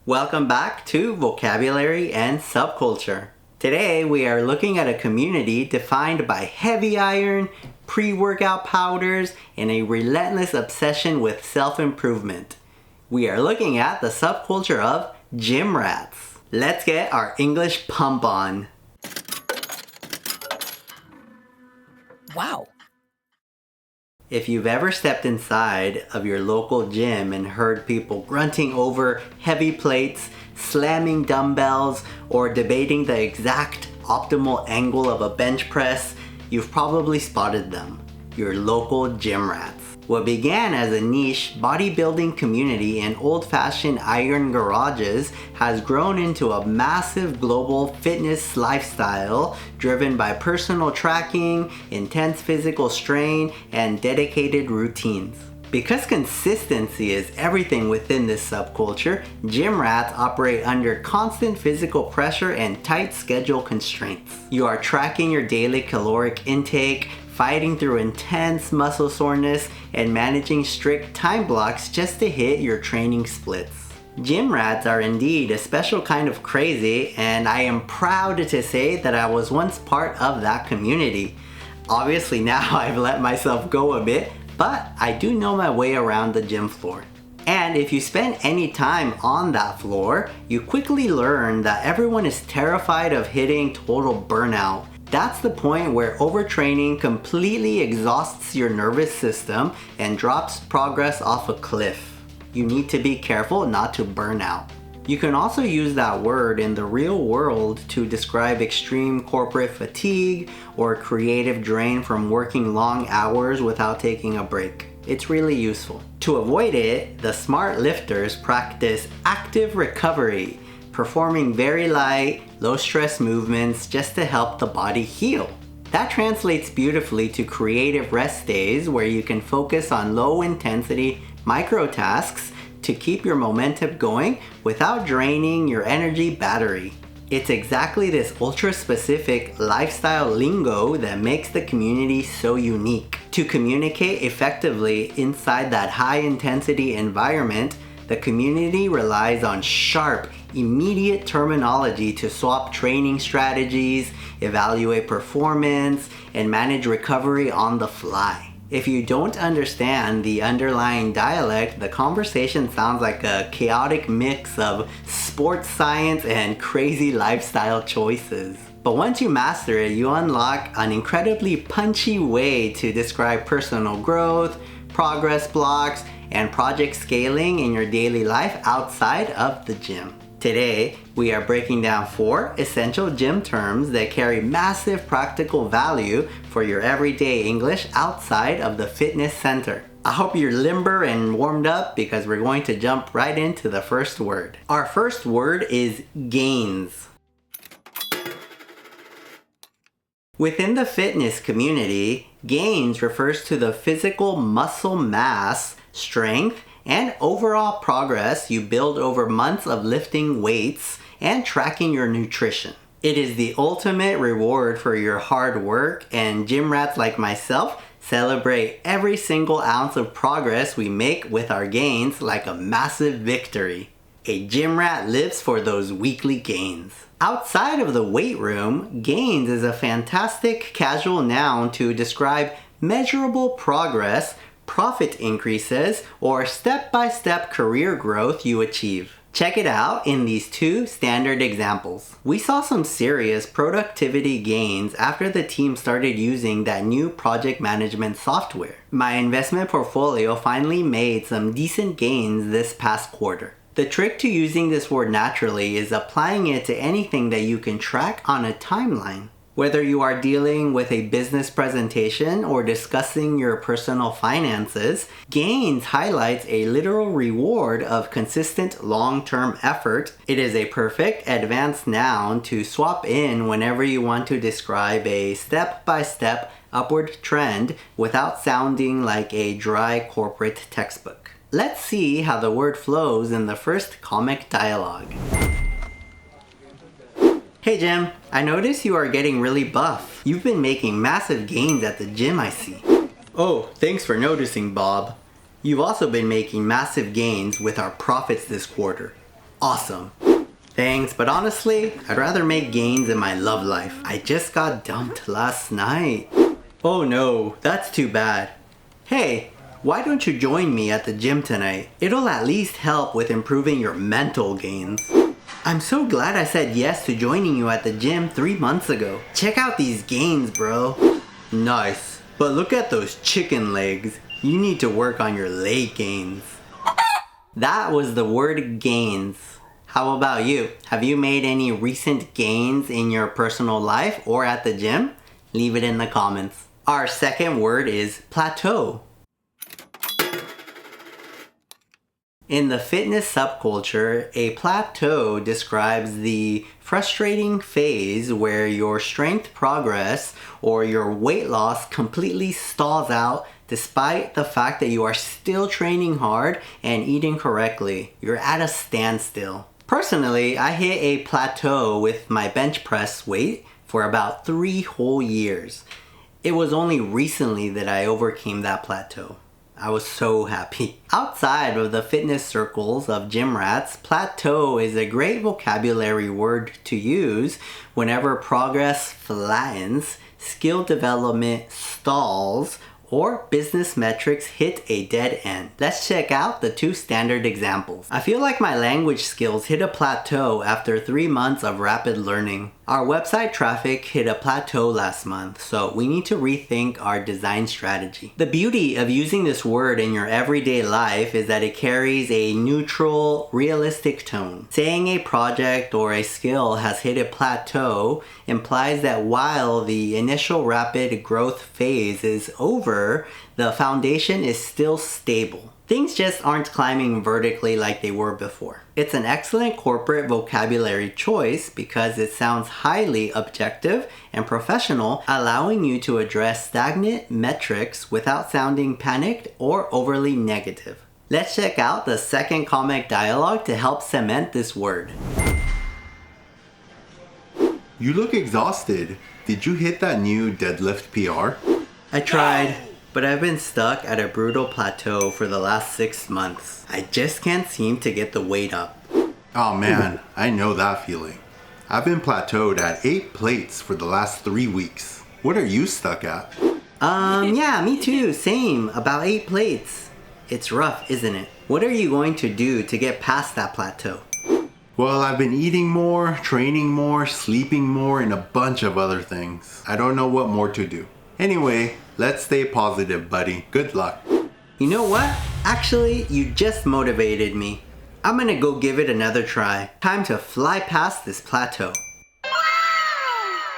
Welcome back to Vocabulary and Subculture. Today we are looking at a community defined by heavy iron, pre-workout powders, and a relentless obsession with self-improvement. We are looking at the subculture of gym rats. Let's get our English pump on. Wow. If you've ever stepped inside of your local gym and heard people grunting over heavy plates, slamming dumbbells, or debating the exact optimal angle of a bench press, you've probably spotted them, your local gym rats. What began as a niche bodybuilding community in old-fashioned iron garages has grown into a massive global fitness lifestyle driven by personal tracking, intense physical strain, and dedicated routines. Because consistency is everything within this subculture, gym rats operate under constant physical pressure and tight schedule constraints. You are tracking your daily caloric intake, fighting through intense muscle soreness, and managing strict time blocks just to hit your training splits. Gym rats are indeed a special kind of crazy, and I am proud to say that I was once part of that community. Obviously now I've let myself go a bit, but I do know my way around the gym floor. And if you spend any time on that floor, you quickly learn that everyone is terrified of hitting total burnout. That's the point where overtraining completely exhausts your nervous system and drops progress off a cliff. You need to be careful not to burn out. You can also use that word in the real world to describe extreme corporate fatigue or creative drain from working long hours without taking a break. It's really useful. To avoid it, the smart lifters practice active recovery, performing very light, low-stress movements just to help the body heal. That translates beautifully to creative rest days where you can focus on low-intensity micro tasks to keep your momentum going without draining your energy battery. It's exactly this ultra-specific lifestyle lingo that makes the community so unique. To communicate effectively inside that high-intensity environment, the community relies on sharp, immediate terminology to swap training strategies, evaluate performance, and manage recovery on the fly. If you don't understand the underlying dialect, the conversation sounds like a chaotic mix of sports science and crazy lifestyle choices. But once you master it, you unlock an incredibly punchy way to describe personal growth, progress blocks, and project scaling in your daily life outside of the gym. Today, we are breaking down 4 essential gym terms that carry massive practical value for your everyday English outside of the fitness center. I hope you're limber and warmed up because we're going to jump right into the first word. Our first word is gains. Within the fitness community, gains refers to the physical muscle mass, strength, and overall progress you build over months of lifting weights and tracking your nutrition. It is the ultimate reward for your hard work, and gym rats like myself celebrate every single ounce of progress we make with our gains like a massive victory. A gym rat lives for those weekly gains. Outside of the weight room, gains is a fantastic casual noun to describe measurable progress, profit increases, or step-by-step career growth you achieve. Check it out in these 2 standard examples. We saw some serious productivity gains after the team started using that new project management software. My investment portfolio finally made some decent gains this past quarter. The trick to using this word naturally is applying it to anything that you can track on a timeline. Whether you are dealing with a business presentation or discussing your personal finances, gains highlights a literal reward of consistent long-term effort. It is a perfect advanced noun to swap in whenever you want to describe a step-by-step upward trend without sounding like a dry corporate textbook. Let's see how the word flows in the first comic dialogue. Hey Jim, I notice you are getting really buff. You've been making massive gains at the gym, I see. Oh, thanks for noticing, Bob. You've also been making massive gains with our profits this quarter. Awesome. Thanks, but honestly, I'd rather make gains in my love life. I just got dumped last night. Oh no, that's too bad. Hey, why don't you join me at the gym tonight? It'll at least help with improving your mental gains. I'm so glad I said yes to joining you at the gym 3 months ago. Check out these gains, bro. Nice, but look at those chicken legs. You need to work on your leg gains. That was the word gains. How about you? Have you made any recent gains in your personal life or at the gym? Leave it in the comments. Our second word is plateau. In the fitness subculture, a plateau describes the frustrating phase where your strength progress or your weight loss completely stalls out despite the fact that you are still training hard and eating correctly. You're at a standstill. Personally, I hit a plateau with my bench press weight for about 3 whole years. It was only recently that I overcame that plateau. I was so happy. Outside of the fitness circles of gym rats, plateau is a great vocabulary word to use whenever progress flattens, skill development stalls, or business metrics hit a dead end. Let's check out the 2 standard examples. I feel like my language skills hit a plateau after 3 months of rapid learning. Our website traffic hit a plateau last month, so we need to rethink our design strategy. The beauty of using this word in your everyday life is that it carries a neutral, realistic tone. Saying a project or a skill has hit a plateau implies that while the initial rapid growth phase is over, the foundation is still stable. Things just aren't climbing vertically like they were before. It's an excellent corporate vocabulary choice because it sounds highly objective and professional, allowing you to address stagnant metrics without sounding panicked or overly negative. Let's check out the second comic dialogue to help cement this word. You look exhausted. Did you hit that new deadlift PR? I tried, but I've been stuck at a brutal plateau for the last 6 months. I just can't seem to get the weight up. Oh man, I know that feeling. I've been plateaued at 8 plates for the last 3 weeks. What are you stuck at? Yeah, me too, same, about 8 plates. It's rough, isn't it? What are you going to do to get past that plateau? Well, I've been eating more, training more, sleeping more, and a bunch of other things. I don't know what more to do. Anyway, let's stay positive, buddy. Good luck. You know what? Actually, you just motivated me. I'm gonna go give it another try. Time to fly past this plateau.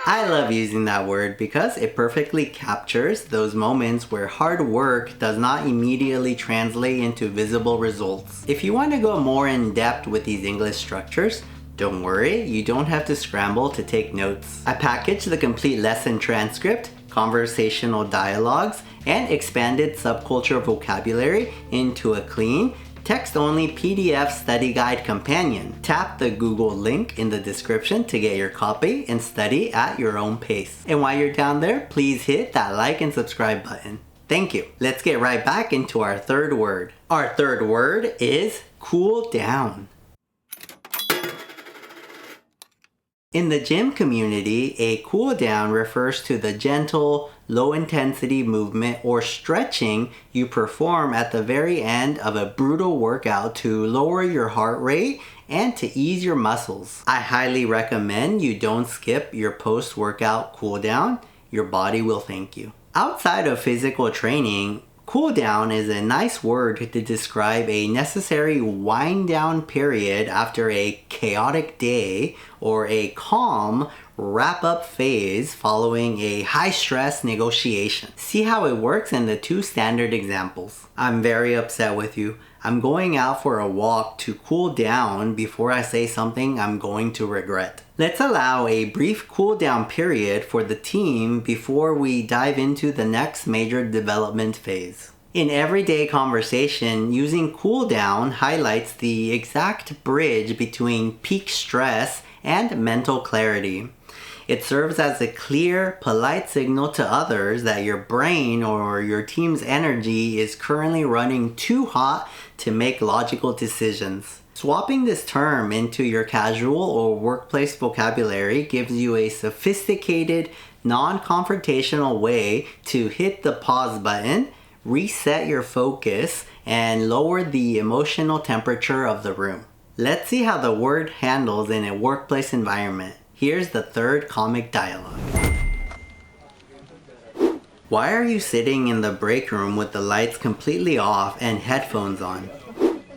I love using that word because it perfectly captures those moments where hard work does not immediately translate into visible results. If you want to go more in depth with these English structures, don't worry, you don't have to scramble to take notes. I packaged the complete lesson transcript, conversational dialogues, and expanded subculture vocabulary into a clean, text-only PDF study guide companion. Tap the Google link in the description to get your copy and study at your own pace. And while you're down there, please hit that like and subscribe button. Thank you. Let's get right back into our third word. Our third word is cool down. In the gym community, a cool down refers to the gentle, low-intensity movement or stretching you perform at the very end of a brutal workout to lower your heart rate and to ease your muscles. I highly recommend you don't skip your post-workout cool down. Your body will thank you. Outside of physical training, cool down is a nice word to describe a necessary wind down period after a chaotic day or a calm wrap up phase following a high stress negotiation. See how it works in the 2 standard examples. I'm very upset with you. I'm going out for a walk to cool down before I say something I'm going to regret. Let's allow a brief cool down period for the team before we dive into the next major development phase. In everyday conversation, using cool down highlights the exact bridge between peak stress and mental clarity. It serves as a clear, polite signal to others that your brain or your team's energy is currently running too hot to make logical decisions. Swapping this term into your casual or workplace vocabulary gives you a sophisticated, non-confrontational way to hit the pause button, reset your focus, and lower the emotional temperature of the room. Let's see how the word handles in a workplace environment. Here's the third comic dialogue. Why are you sitting in the break room with the lights completely off and headphones on?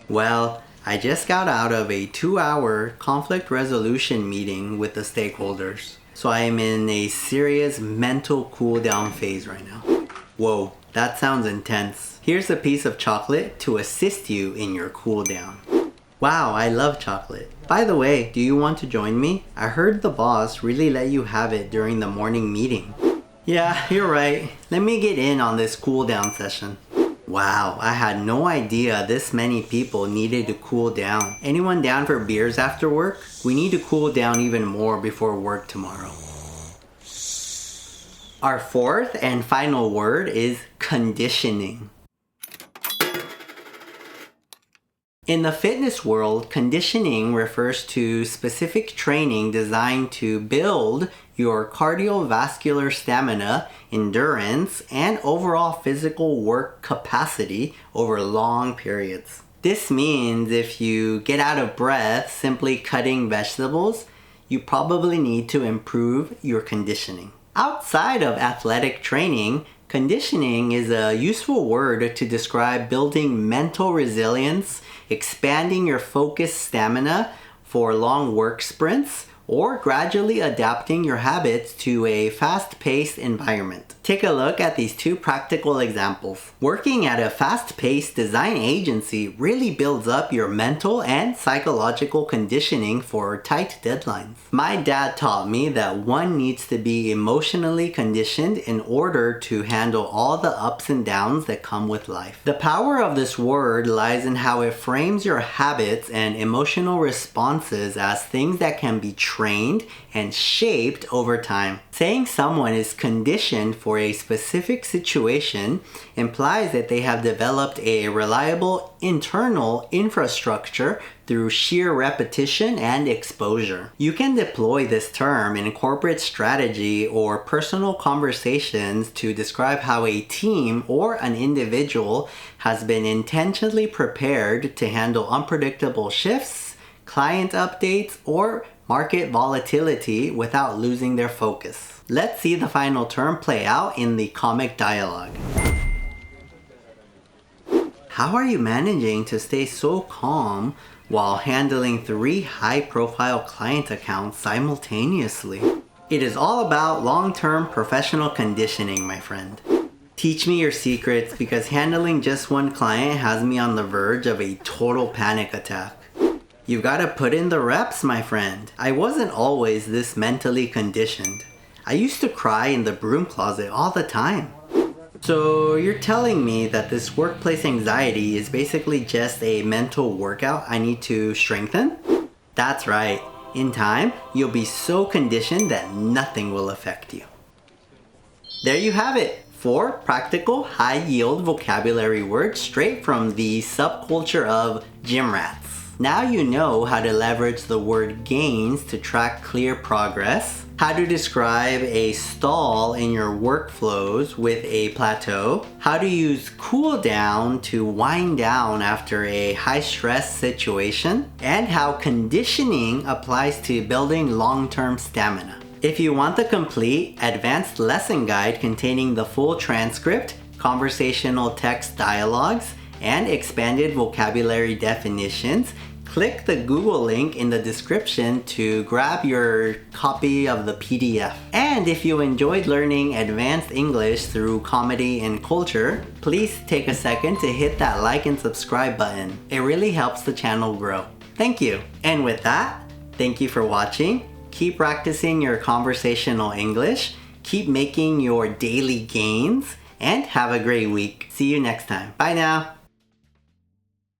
Well, I just got out of a 2-hour conflict resolution meeting with the stakeholders, so I am in a serious mental cool down phase right now. Whoa, that sounds intense. Here's a piece of chocolate to assist you in your cool down. Wow, I love chocolate. By the way, do you want to join me? I heard the boss really let you have it during the morning meeting. Yeah, you're right. Let me get in on this cool down session. Wow, I had no idea this many people needed to cool down. Anyone down for beers after work? We need to cool down even more before work tomorrow. Our fourth and final word is conditioning. In the fitness world, conditioning refers to specific training designed to build your cardiovascular stamina, endurance, and overall physical work capacity over long periods. This means if you get out of breath simply cutting vegetables, you probably need to improve your conditioning. Outside of athletic training, conditioning is a useful word to describe building mental resilience, expanding your focus stamina for long work sprints, or gradually adapting your habits to a fast-paced environment. Take a look at these two practical examples. Working at a fast-paced design agency really builds up your mental and psychological conditioning for tight deadlines. My dad taught me that one needs to be emotionally conditioned in order to handle all the ups and downs that come with life. The power of this word lies in how it frames your habits and emotional responses as things that can be trained and shaped over time. Saying someone is conditioned for a specific situation implies that they have developed a reliable internal infrastructure through sheer repetition and exposure. You can deploy this term in corporate strategy or personal conversations to describe how a team or an individual has been intentionally prepared to handle unpredictable shifts, client updates, or market volatility without losing their focus. Let's see the final term play out in the comic dialogue. How are you managing to stay so calm while handling 3 high-profile client accounts simultaneously? It is all about long-term professional conditioning, my friend. Teach me your secrets, because handling just one client has me on the verge of a total panic attack. You gotta put in the reps, my friend. I wasn't always this mentally conditioned. I used to cry in the broom closet all the time. So you're telling me that this workplace anxiety is basically just a mental workout I need to strengthen? That's right. In time, you'll be so conditioned that nothing will affect you. There you have it. 4 practical, high-yield vocabulary words straight from the subculture of gym rats. Now you know how to leverage the word gains to track clear progress, how to describe a stall in your workflows with a plateau, how to use cool down to wind down after a high-stress situation, and how conditioning applies to building long-term stamina. If you want the complete advanced lesson guide containing the full transcript, conversational text dialogues, and expanded vocabulary definitions, click the Google link in the description to grab your copy of the PDF. And if you enjoyed learning advanced English through comedy and culture, please take a second to hit that like and subscribe button. It really helps the channel grow. Thank you. And with that, thank you for watching. Keep practicing your conversational English, keep making your daily gains, and have a great week. See you next time. Bye now.